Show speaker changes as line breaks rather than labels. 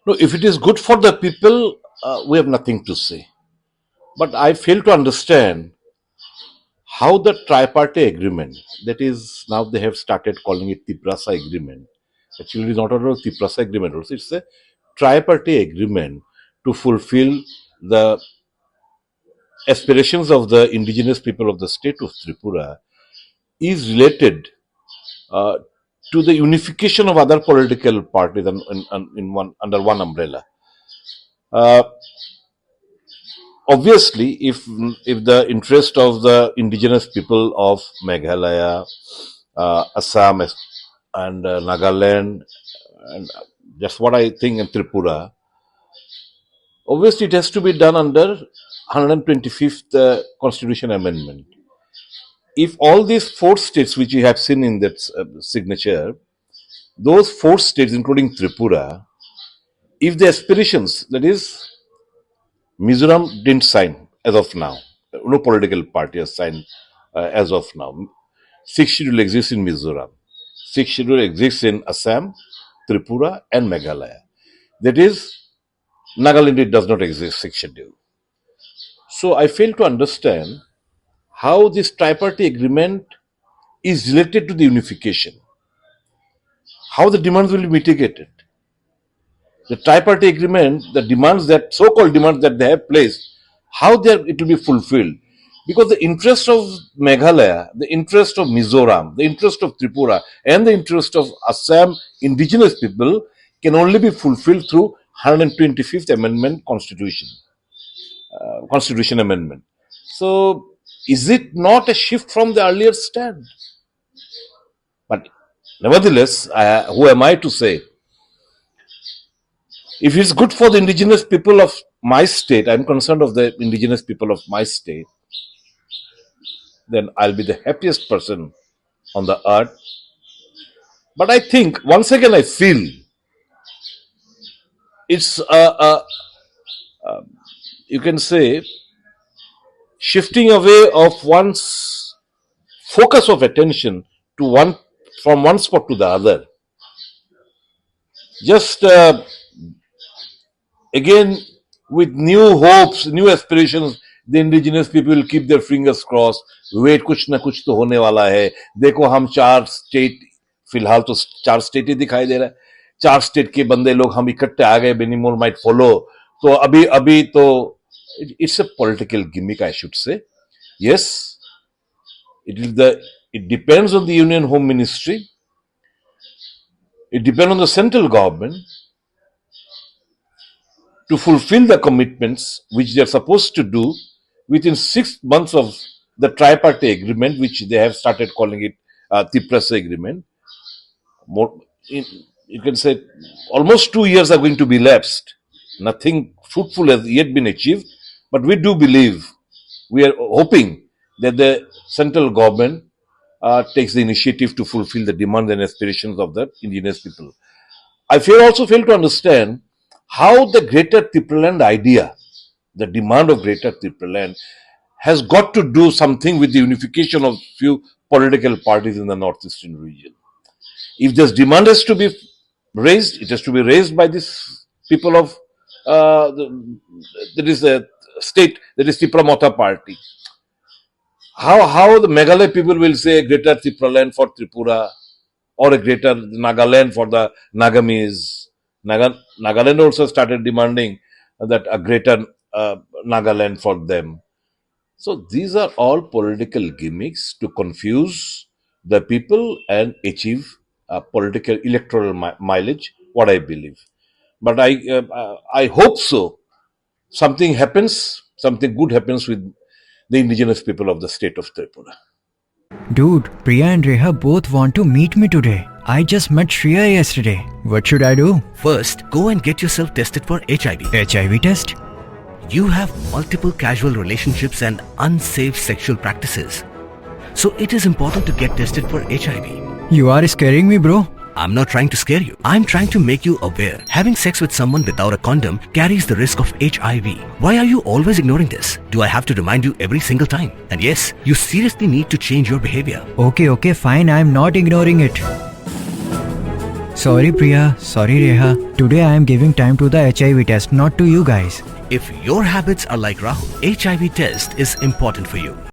No, if it is good for the people, we have nothing to say. But I fail to understand how the tripartite agreement, that is, now they have started calling it Tiprasa Agreement. Actually, it is not a Tiprasa Agreement also, it's a tripartite agreement to fulfill the aspirations of the indigenous people of the state of Tripura is related uh, to the unification of other political parties in one under one umbrella. Uh, Obviously, if the interest of the indigenous people of Meghalaya, Assam, and Nagaland, and just what I think in Tripura, obviously it has to be done under 125th Constitution Amendment. If all these four states which you have seen in that signature, those four states, including Tripura, if the aspirations, that is, Mizoram didn't sign as of now. No political party has signed as of now. Sixth schedule exists in Mizoram. Sixth schedule exists in Assam, Tripura, and Meghalaya. That is, Nagaland it does not exist, sixth schedule. So I fail to understand how this tripartite agreement is related to the unification. How the demands will be mitigated. The tripartite agreement, the demands that so-called demands that they have placed, how it will be fulfilled. Because the interest of Meghalaya, the interest of Mizoram, the interest of Tripura, and the interest of Assam indigenous people can only be fulfilled through 125th Amendment Constitution Amendment. So, is it not a shift from the earlier stand? But nevertheless, who am I to say? If it's good for the indigenous people of my state, I'm concerned of the indigenous people of my state, then I'll be the happiest person on the earth. But I think, once again, I feel it's you can say, shifting away of one's focus of attention to from one spot to the other. Just again, with new hopes, new aspirations, the indigenous people will keep their fingers crossed. Wait, कुछ ना कुछ तो होने वाला है. देखो हम 4 state, फिलहाल तो 4 स्टेट ही दिखाई दे रहा है. 4 स्टेट के बंदे लोग हम इकट्ठे आ गए, many more might follow. तो अभी तो it's a political gimmick, I should say. Yes, it depends on the Union Home Ministry. It depends on the central government to fulfill the commitments which they are supposed to do within 6 months of the tripartite agreement, which they have started calling it Tiprasa Agreement. You can say almost 2 years are going to be elapsed. Nothing fruitful has yet been achieved, but we do believe, we are hoping that the central government takes the initiative to fulfill the demands and aspirations of the indigenous people. I also fail to understand how the Greater Tipraland idea, the demand of Greater Tipraland, has got to do something with the unification of few political parties in the northeastern region. If this demand has to be raised, it has to be raised by these people of there is a state, that is Tipra Motha party. How the Meghalaya people will say Greater Tipraland for Tripura, or a Greater Nagaland for the Nagamis. Nagaland also started demanding that a Greater Nagaland for them. So these are all political gimmicks to confuse the people and achieve political electoral mileage, what I believe. But I hope so. Something good happens with the indigenous people of the state of Tripura.
Dude, Priya and Reha both want to meet me today. I just met Shreya yesterday. What should I do?
First, go and get yourself tested for HIV.
HIV test?
You have multiple casual relationships and unsafe sexual practices. So it is important to get tested for HIV.
You are scaring me, bro.
I'm not trying to scare you. I'm trying to make you aware. Having sex with someone without a condom carries the risk of HIV. Why are you always ignoring this? Do I have to remind you every single time? And yes, you seriously need to change your behavior.
Okay, fine. I'm not ignoring it. Sorry Priya, sorry Reha. Today I am giving time to the HIV test, not to you guys.
If your habits are like Rahul, HIV test is important for you.